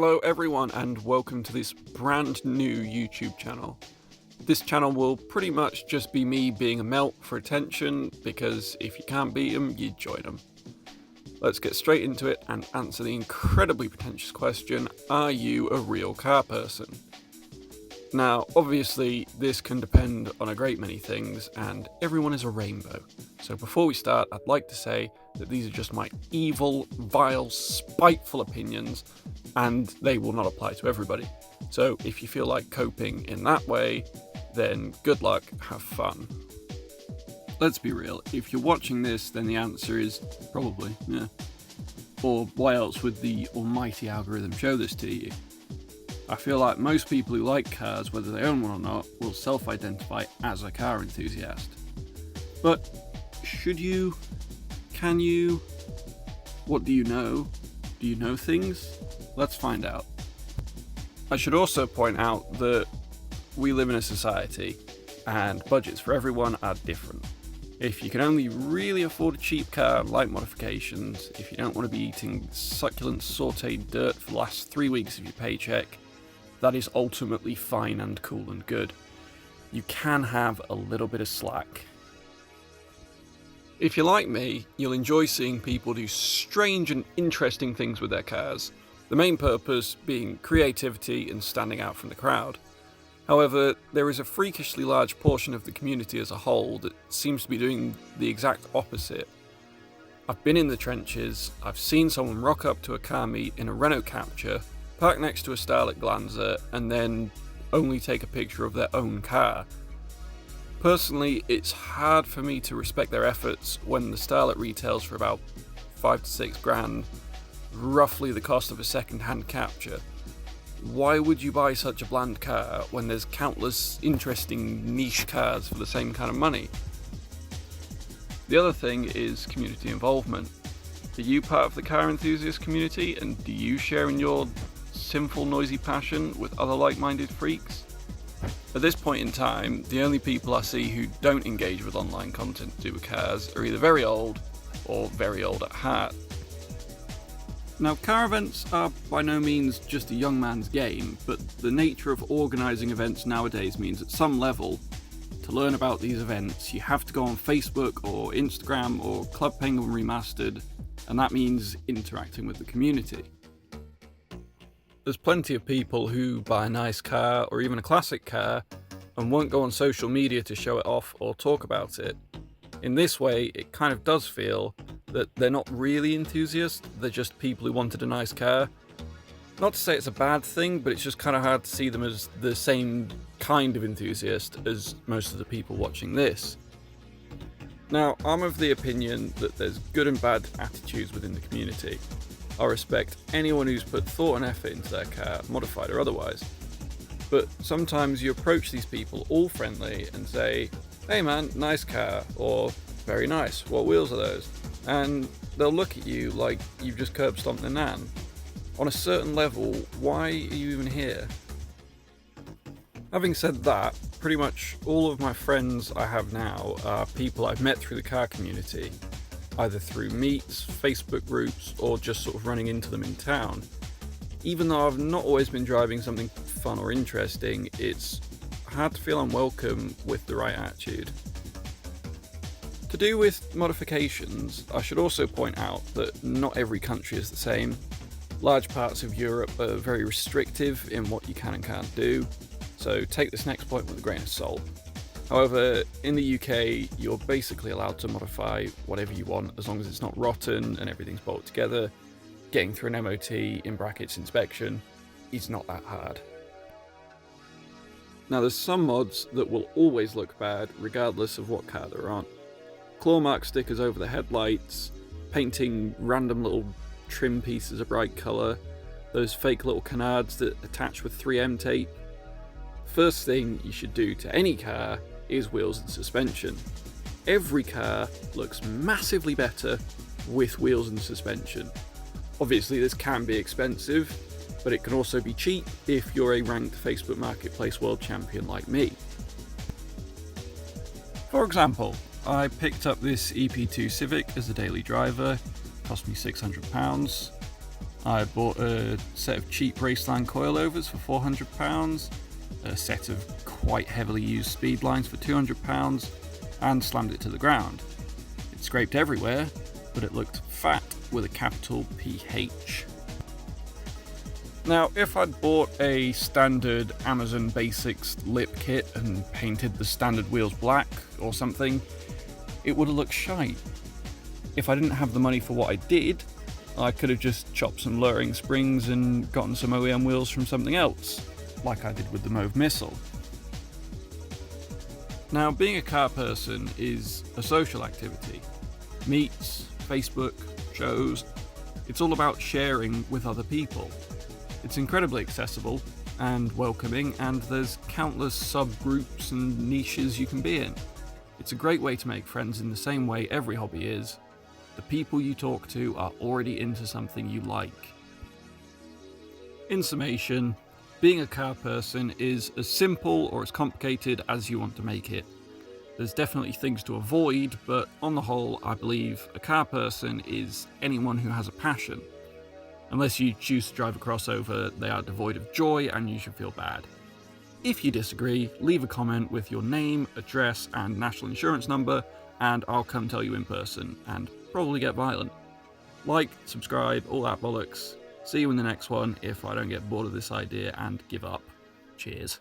Hello everyone and welcome to this brand new YouTube channel. This channel will pretty much just be me being a melt for attention, because if you can't beat them, you join them. Let's get straight into it and answer the incredibly pretentious question, are you a real car person? Now, obviously, this can depend on a great many things, and everyone is a rainbow. So before we start, I'd like to say that these are just my evil, vile, spiteful opinions, and they will not apply to everybody. So if you feel like coping in that way, then good luck, have fun. Let's be real, if you're watching this, then the answer is probably, yeah. Or why else would the almighty algorithm show this to you? I feel like most people who like cars, whether they own one or not, will self-identify as a car enthusiast. But should you? Can you? What do you know? Do you know things? Let's find out. I should also point out that we live in a society and budgets for everyone are different. If you can only really afford a cheap car and light modifications, if you don't want to be eating succulent sauteed dirt for the last 3 weeks of your paycheck, that is ultimately fine and cool and good. You can have a little bit of slack. If you're like me, you'll enjoy seeing people do strange and interesting things with their cars, the main purpose being creativity and standing out from the crowd. However, there is a freakishly large portion of the community as a whole that seems to be doing the exact opposite. I've been in the trenches, I've seen someone rock up to a car meet in a Renault Capture, park next to a Starlet Glanzer, and then only take a picture of their own car. Personally, it's hard for me to respect their efforts when the Starlet retails for about 5 to 6 grand, roughly the cost of a second-hand Capture. Why would you buy such a bland car when there's countless interesting niche cars for the same kind of money? The other thing is community involvement. Are you part of the car enthusiast community, and do you share in your sinful, noisy passion with other like-minded freaks? At this point in time, the only people I see who don't engage with online content to do with cars are either very old or very old at heart. Now, car events are by no means just a young man's game, but the nature of organising events nowadays means at some level, to learn about these events, you have to go on Facebook or Instagram or Club Penguin Remastered, and that means interacting with the community. There's plenty of people who buy a nice car or even a classic car and won't go on social media to show it off or talk about it. In this way, it kind of does feel that they're not really enthusiasts, they're just people who wanted a nice car. Not to say it's a bad thing, but it's just kind of hard to see them as the same kind of enthusiast as most of the people watching this. Now, I'm of the opinion that there's good and bad attitudes within the community. I respect anyone who's put thought and effort into their car, modified or otherwise. But sometimes you approach these people all friendly and say, "Hey man, nice car," or "Very nice, what wheels are those?" And they'll look at you like you've just curb stomped their nan. On a certain level, why are you even here? Having said that, pretty much all of my friends I have now are people I've met through the car community, either through meets, Facebook groups, or just sort of running into them in town. Even though I've not always been driving something fun or interesting, it's hard to feel unwelcome with the right attitude. To do with modifications, I should also point out that not every country is the same. Large parts of Europe are very restrictive in what you can and can't do, so take this next point with a grain of salt. However, in the UK, you're basically allowed to modify whatever you want as long as it's not rotten and everything's bolted together. Getting through an MOT, in brackets inspection, is not that hard. Now, there's some mods that will always look bad regardless of what car they're on. Claw mark stickers over the headlights, painting random little trim pieces of bright colour, those fake little canards that attach with 3M tape. First thing you should do to any car is wheels and suspension. Every car looks massively better with wheels and suspension. Obviously this can be expensive, but it can also be cheap if you're a ranked Facebook Marketplace world champion like me. For example, I picked up this EP2 Civic as a daily driver, cost me £600. I bought a set of cheap Raceland coilovers for £400, a set of quite heavily used speed lines for £200, and slammed it to the ground. It scraped everywhere, but it looked fat with a capital PH. Now, if I'd bought a standard Amazon Basics lip kit and painted the standard wheels black or something, it would have looked shite. If I didn't have the money for what I did, I could have just chopped some lowering springs and gotten some OEM wheels from something else, like I did with the Mauve Missile. Now, being a car person is a social activity. Meets, Facebook, shows, it's all about sharing with other people. It's incredibly accessible and welcoming, and there's countless subgroups and niches you can be in. It's a great way to make friends in the same way every hobby is. The people you talk to are already into something you like. In summation, being a car person is as simple or as complicated as you want to make it. There's definitely things to avoid, but on the whole, I believe a car person is anyone who has a passion. Unless you choose to drive a crossover, they are devoid of joy and you should feel bad. If you disagree, leave a comment with your name, address, and national insurance number, and I'll come tell you in person, and probably get violent. Like, subscribe, all that bollocks. See you in the next one if I don't get bored of this idea and give up. Cheers.